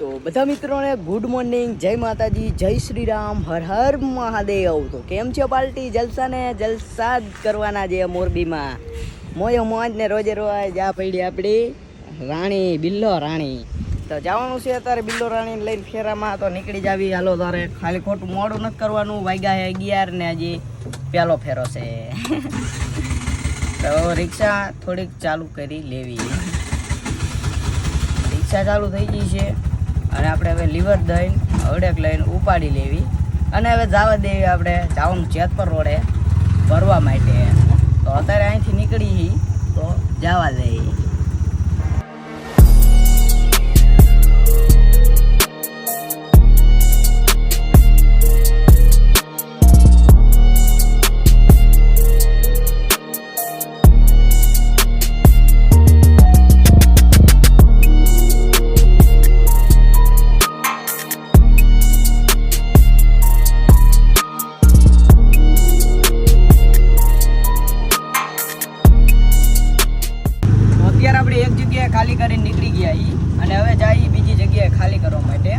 તો બધા મિત્રોને ગુડ મોર્નિંગ, જય માતાજી, જય શ્રી રામ, હર હર મહાદેવ. તો કેમ છો પાર્ટી? જલસા ને જલસા જ કરવાના છે મોરબીમાં. મોયો મોજ ને રોજે રોજ આ પડી આપણી રાણી બિલ્લો રાણી. તો જવાનું છે અત્યારે બિલ્લો રાણીને લઈને ફેરામાં. તો નીકળી જાવી. હાલો તારે ખાલી ખોટું મોડું નથી કરવાનું. વાગ્યા છે 11 ને હજી પહેલો ફેરો છે. તો રિક્ષા થોડીક ચાલુ કરી લેવી. રિક્ષા ચાલુ થઈ ગઈ છે અને આપણે હવે લીવર દઈને હળેક લઈને ઉપાડી લેવી અને હવે જવા દેવી. આપણે જવાનું જેતપર રોડે ભરવા માટે. તો અત્યારે અહીંથી નીકળી તો જવા દઈએ. આપણે એક જગ્યાએ ખાલી કરીને નીકળી ગયા અને હવે જઈએ બીજી જગ્યાએ ખાલી કરવા માટે.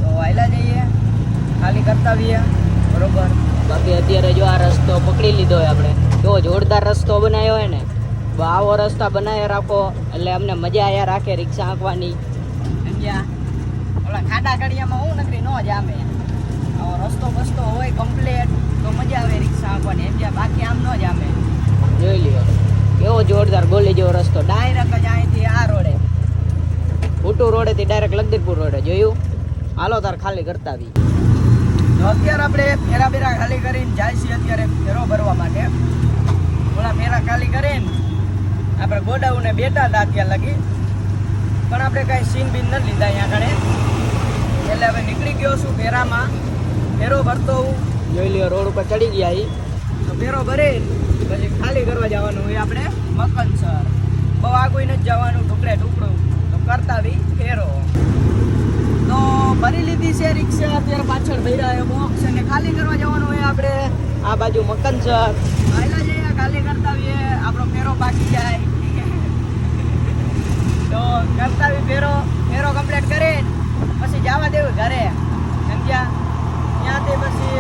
તો આયલા જઈએ, ખાલી કરતા આવીએ, બરોબર. બાકી અત્યારે જો આ રસ્તો પકડી લીધો હોય આપણે, જો જોરદાર રસ્તો બનાવ્યો હોય ને, આવો રસ્તા બનાવ્યા રાખો એટલે અમને મજા આવ્યા રાખે રિક્ષા આંકવાની. સમજ્યા? ઓલા ખાડા કડિયામાં હું નકરી ન જામે. આવો રસ્તો બસ્તો હોય કમ્પ્લેટ તો મજા આવે રિક્ષા આંકવાની. સમજ્યા? બાકી આમ ન જામે. જોઈ લ્યો કેવો જોરદાર ગોલી જેવો રસ્તો. ડાયરેક્ટ જ અહીંથી આ રોડે ઉટુ રોડેથી ડાયરેક્ટ લગદીરપુર રોડે. જોયું? હાલો તાર ખાલી કરતા આવી. તો અત્યારે આપણે ફેરા બેરા ખાલી કરીને જાય છીએ અત્યારે ફેરો ભરવા માટે. ઓલા ફેરા ખાલી કરીને આપણે ગોડાઉને બેઠા હતા ત્યાં લગી, પણ આપણે કાંઈ સીન બીન નથી લીધા અહીંયા આગળ. એટલે હવે નીકળી ગયો છું ફેરામાં. ફેરો ભરતો હું. જોઈ લ્યો રોડ ઉપર ચડી ગયા. તો ફેરો ભરે પછી ખાલી કરવા જવાનું હોય આપણે મકનસર. બહુ આગું નથી જવાનું, ટુકડે ટુકડું તો કરતા બી ફેરો. તો ભરી લીધી છે રિક્ષા. અત્યારે પાછળ ભર્યા છે બોક્સ અને ખાલી કરવા જવાનું હોય આપણે આ બાજુ મકનસર. પહેલા જઈએ ખાલી કરતા આવીએ, આપણો ફેરો બાકી જાય. તો કરતા આવી ફેરો કમ્પ્લીટ કરી પછી જવા દેવું ઘરે. સમજ્યા? ત્યાંથી પછી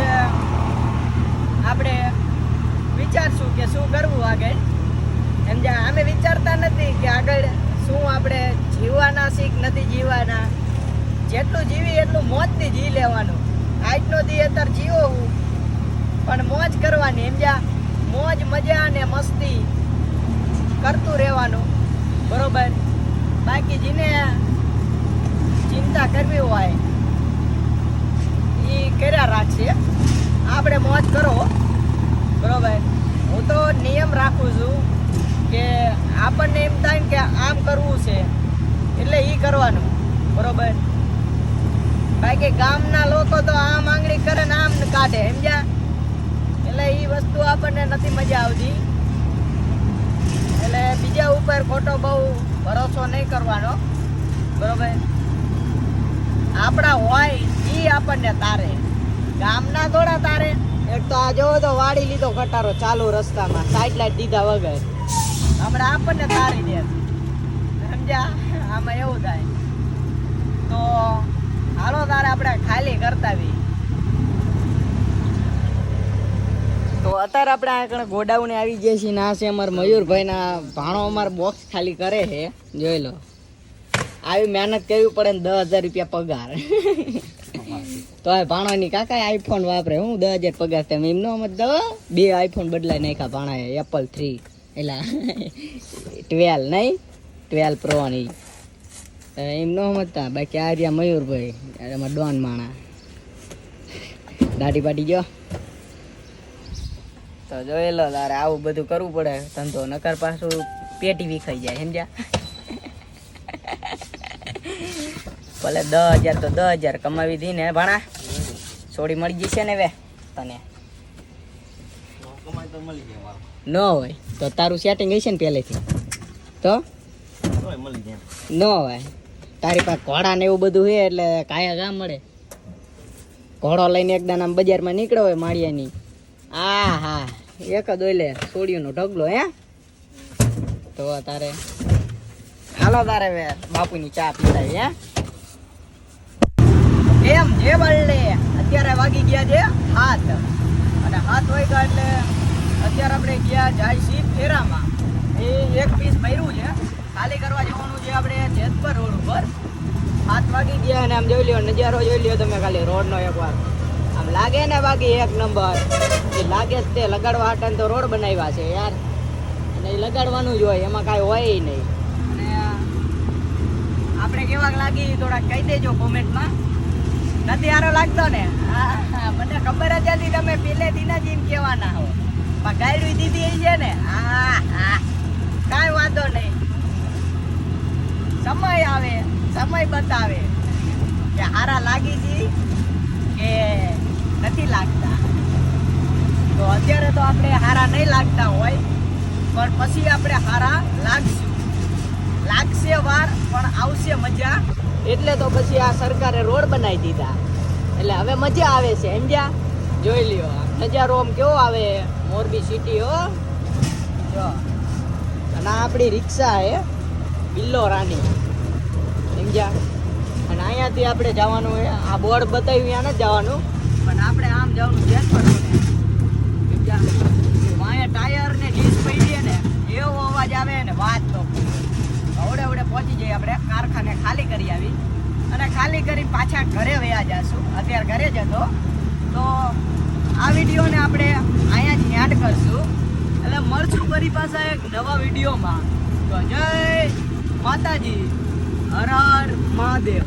આપણે વિચારશું કે શું કરવું આગળ. સમજ્યા? અમે વિચારતા નથી કે આગળ શું આપણે જીવવાના શીખ નથી જીવવાના. જેટલું જીવી એટલું મોજથી જીવી લેવાનું. આજનો દી અત્યારે જીવો પણ મોજ કરવાની. સમજ્યા? મોજ મજા અને મસ્તી કરતું રહેવાનું, બરોબર. બાકી જેને ચિંતા કરવી હોય એ કર્યા રાખશે. આપણે મોજ કરો, બરોબર. હું તો નિયમ રાખું છું કે આપણને એમ થાય કે આમ કરવું છે એટલે એ કરવાનું, બરોબર. બાકી ગામના લોકો તો આમ આંગળી કરે ને આમ કાઢે. સમજ્યા? એટલે એ વસ્તુ આપણને નથી મજા આવતી. એટલે બીજા ઉપર ખોટો બહુ ભરોસો નહીં કરવાનો, બરોબર. આપણા હોય એ આપણને તારે, ગામના થોડા તારે. એક તો આ જોવો તો વાડી લીધો ખટારો ચાલુ રસ્તામાં, સાઈડ લાઈટ દીધા વગર. હમણાં આપણને તારી દે. સમજ્યા? આમાં એવું થાય. તો હાલો તારે આપણે ખાલી કરતા આવી. તો અત્યારે આપણે આગળ ગોડાઉને આવી ગયા છીએ. ના છે અમારા મયુરભાઈના ભાણો અમારે બોક્સ ખાલી કરે છે. જોઈ લો, આવી મહેનત કરવી પડે ને 10,000 રૂપિયા પગાર. તો આ ભાણોની કાકા આઈફોન વાપરે. હું 10,000 પગાર તેમ એમ નો મત 2 આઈફોન બદલાઈ નાખ્યા ભાણાએ. એપલ 3 એટલે 12 નહીં 12 પ્રો ની એમ નો સમજતા. બાકી આ રહ્યા મયુરભાઈ, એમાં ડોન માણા દાઢી પાટી ગયો. તો જોઈ લો તારે આવું બધું કરવું પડે ધંધો, નકર પાછું પેટી વિખાઈ જાય. સમજ્યા? ભલે 10,000 તો 10,000 કમાવી દી ને ભાણા. છોડી મળી જશે ને હવે તને. ન હોય તો તારું સેટિંગ હશે ને પહેલેથી તો ન હોય. તારી પાસે ઘોડા ને એવું બધું છે એટલે કાયા ગામ મળે. ઘોડો લઈને એકદમ આમ બજારમાં નીકળ્યો હોય માળિયાની, હા એક જ ઓલે સોડિયોનો ઢગલો. હે તો તારે હાલો તારે બાપુની ચા પીતા. હે એમ જે બળે અત્યારે વાગી ગયા છે 7 અને 7 વાગ્યા એટલે અત્યારે આપણે ગયા જાય છીએ ફેરામાં. એ એક પીસ ભર્યું છે, ખાલી કરવા જવાનું છે આપણે જેતપર રોડ ઉપર. 7 વાગી ગયા અને આમ જોઈ લ્યો નજારો જોઈ લ્યો તમે ખાલી રોડનો એકવાર. આમ લાગે ને બાકી એક નંબર. એ લાગે જ તે લગાડવા હાટન તો રોડ બનાવ્યા છે યાર, અને એ લગાડવાનું જ હોય, એમાં કાંઈ હોય નહીં. અને આપણે કેવા લાગી થોડાક કહી દેજો કોમેન્ટમાં. નથી સારો લાગતો ને? હા, મને ખબર જ હતી તમે પહેલેથી જ એમ કહેવાના હો, પણ ગાયડું દીધી છે ને. હા, કાંઈ વાંધો નહીં, સમય આવે સમય બતાવે કે હારા લાગી છે કે નથી લાગતા. તો અત્યારે તો આપણે હારા નહીં લાગતા હોય, પણ પછી આપણે હારા લાગશે વાર પણ આવશે મજા. એટલે તો પછી આ સરકારે રોડ બનાવી દીધા, એટલે હવે મજા આવે છે, સમજ્યા? જોઈ લ્યો નજારો આમ કેવો આવે, મોરબી સિટી હો જો. અને આ આપણી રિક્ષા હે બિલ્લો રાની, સમજ્યા? અને અહીંયાથી આપણે જવાનું છે, આ બોર્ડ બતાવ્યું ત્યાં નથી જવાનું, પણ આપણે આમ જવાનું જેતપર રોડ, સમજ્યા? અહીંયા ટાયર ને ડીશ પડી ને એવો અવાજ આવે ને વાત તો અવડે પહોંચી જઈએ આપણે. કારખાને ખાલી કરી આવી અને ખાલી કરી પાછા ઘરે વયા જશું. અત્યારે ઘરે જ હતો, તો આ વિડીયોને આપણે અહીંયા જ એડ કરશું. એટલે મળશું ફરી પાછા એક નવા વિડીયોમાં. તો જય માતાજી, હર હર મહાદેવ.